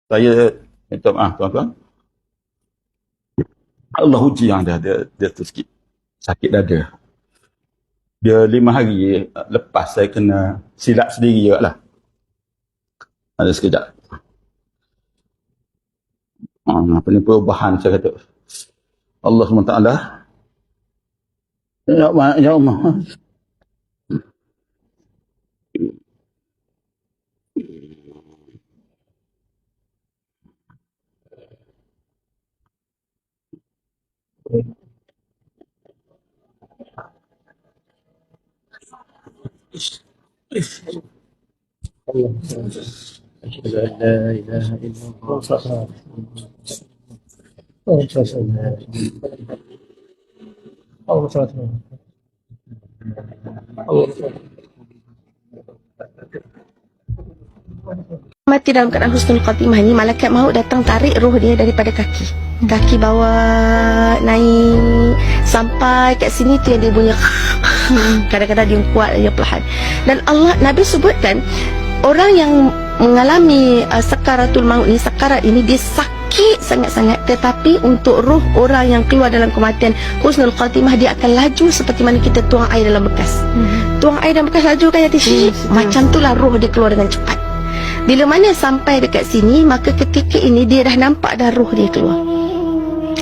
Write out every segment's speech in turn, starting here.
Saya minta maaf tuan-tuan. Allah uji yang dia tu sikit sakit dada. Dia 5 hari lepas saya kena silap sendiri juga lah. Ada sekejap. Apa ni perubahan saya kata. Allah SWT. Ya Allah. أشهد أن لا إله إلا الله Mati dalam keadaan husnul khatimah ni, malaikat maut datang tarik roh dia daripada kaki bawah naik sampai kat sini tu yang dia bunyi kadang-kadang dia kuat, dia perlahan. Dan Allah, Nabi sebutkan orang yang mengalami sakaratul maut ni, sakarat ini, dia sakit sangat-sangat, tetapi untuk roh orang yang keluar dalam kematian husnul khatimah, dia akan laju seperti mana kita tuang air dalam bekas. Tuang air dalam bekas laju kan, Yati? Macam itulah roh dia keluar dengan cepat. Bila mana sampai dekat sini, maka ketika ini dia dah nampak dah roh dia keluar.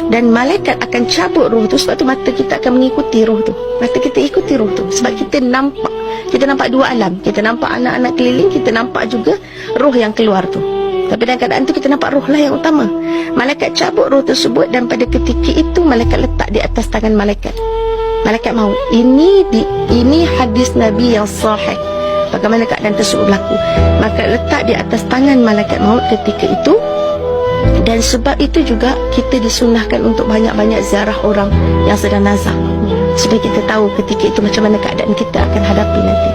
Dan malaikat akan cabut roh tu. Sebab tu mata kita akan mengikuti roh tu. Mata kita ikuti roh tu. Sebab kita nampak. Kita nampak dua alam. Kita nampak anak-anak keliling. Kita nampak juga roh yang keluar tu. Tapi dalam keadaan tu kita nampak roh lah yang utama. Malaikat cabut roh tersebut. Dan pada ketika itu malaikat letak di atas tangan malaikat maut. Ini hadis Nabi yang sahih. Bagaimana keadaan tersebut berlaku. Maka letak di atas tangan malaikat maut ketika itu. Dan sebab itu juga kita disunahkan untuk banyak-banyak ziarah orang yang sedang nazak, supaya kita tahu ketika itu macam mana keadaan kita akan hadapi nanti.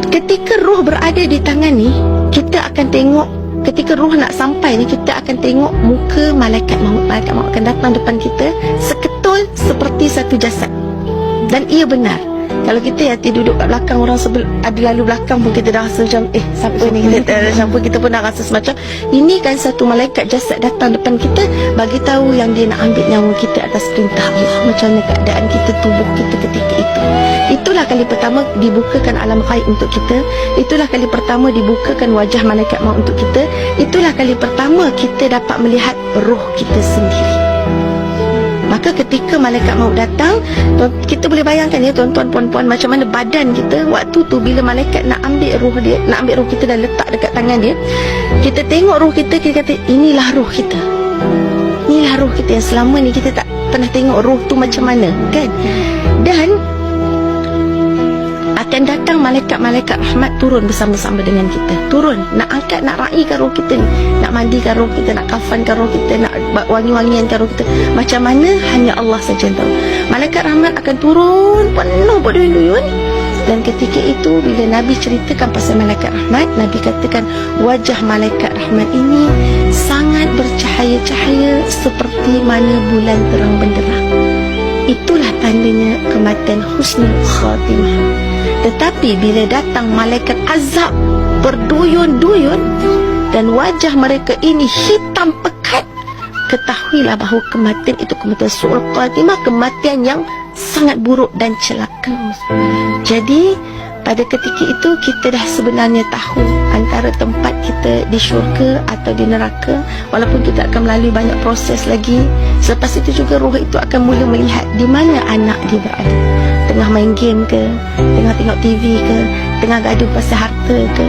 Ketika roh berada di tangan ni, kita akan tengok. Ketika roh nak sampai ni, kita akan tengok muka malaikat maut. Malaikat maut akan datang depan kita seketul seperti satu jasad. Dan ia benar. Kalau kita duduk kat belakang orang ada lalu belakang pun kita dah rasa macam siapa ni, kita pun dah rasa semacam ini kan satu malaikat jasad datang depan kita bagi tahu yang dia nak ambil nyawa kita atas perintah Allah. Macam mana keadaan kita, tubuh kita ketika itu. Itulah kali pertama dibukakan alam ghaib untuk kita. Itulah kali pertama dibukakan wajah malaikat maut untuk kita. Itulah kali pertama kita dapat melihat roh kita sendiri. Maka ketika malaikat maut datang, kita boleh bayangkan ya tuan-tuan, puan-puan, macam mana badan kita waktu tu bila malaikat nak ambil roh dia, nak ambil roh kita dan letak dekat tangan dia. Kita tengok roh kita, kita kata inilah roh kita. Inilah roh kita yang selama ni kita tak pernah tengok roh tu macam mana, kan? Dan akan datang malaikat-malaikat rahmat turun bersama-sama dengan kita. Turun, nak angkat, nak raikan roh kita ni. Nak mandikan roh kita, nak kafankan roh kita, nak wangi-wangiankan roh kita. Macam mana, hanya Allah saja yang tahu. Malaikat rahmat akan turun penuh berduyun-duyun. Dan ketika itu, bila Nabi ceritakan pasal malaikat rahmat, Nabi katakan, wajah malaikat rahmat ini sangat bercahaya-cahaya seperti mana bulan terang benderang. Itulah tandanya kematian husnul khatimah. Tetapi bila datang malaikat azab berduyun-duyun dan wajah mereka ini hitam pekat, ketahuilah bahawa kematian itu kematian su'ul khatimah, kematian yang sangat buruk dan celaka. Jadi pada ketika itu kita dah sebenarnya tahu antara tempat kita di syurga atau di neraka, walaupun kita akan melalui banyak proses lagi. Selepas itu juga roh itu akan mula melihat di mana anak dia berada. Tengah main game ke, tengah tengok TV ke, tengah gaduh pasal harta ke,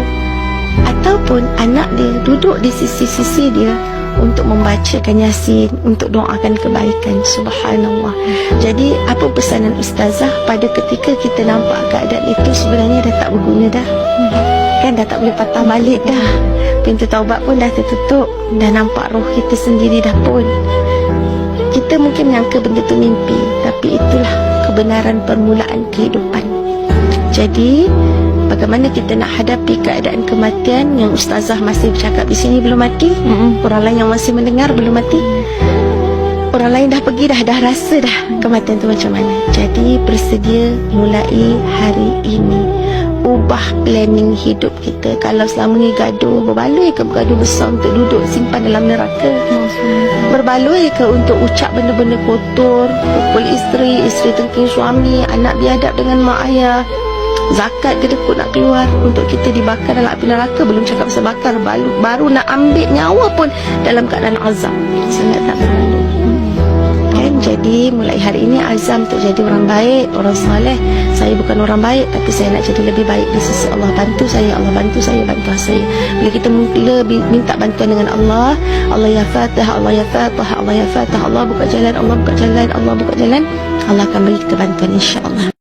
ataupun anak dia duduk di sisi-sisi dia untuk membacakan Yasin, untuk doakan kebaikan. Subhanallah. Jadi apa pesanan Ustazah pada ketika kita nampak keadaan itu sebenarnya dah tak berguna dah, kan dah tak boleh patah balik dah, pintu taubat pun dah tertutup, dah nampak roh kita sendiri dah pun. Kita mungkin menyangka benda tu mimpi, tapi itulah kebenaran permulaan kehidupan. Jadi bagaimana kita nak hadapi keadaan kematian yang Ustazah masih bercakap di sini belum mati, orang lain yang masih mendengar belum mati. orang lain dah pergi dah rasa dah kematian tu macam mana. Jadi bersedia mulai hari ini, ubah planning hidup kita. Kalau selama ni gaduh, berbaloi ke bergaduh besar untuk duduk simpan dalam neraka? Berbaloi ke untuk ucap benda-benda kotor, pukul isteri tengking suami, anak biadab dengan mak ayah, zakat gedekut nak keluar untuk kita dibakar dalam api neraka? Belum cakap pasal bakar, baru nak ambil nyawa pun dalam keadaan azab. Sangat tak berbaloi. Kan? Jadi mulai hari ini azam untuk jadi orang baik, orang saleh. Saya bukan orang baik, tapi saya nak jadi lebih baik di sisi Allah. Bantu saya, Allah bantu saya, bantu saya. Bila kita mula minta bantuan dengan Allah, Allah ya Fatah, Allah ya Fatah, Allah ya Fatah, Allah buka jalan, Allah buka jalan, Allah buka jalan, Allah akan beri kita bantuan, insya-Allah.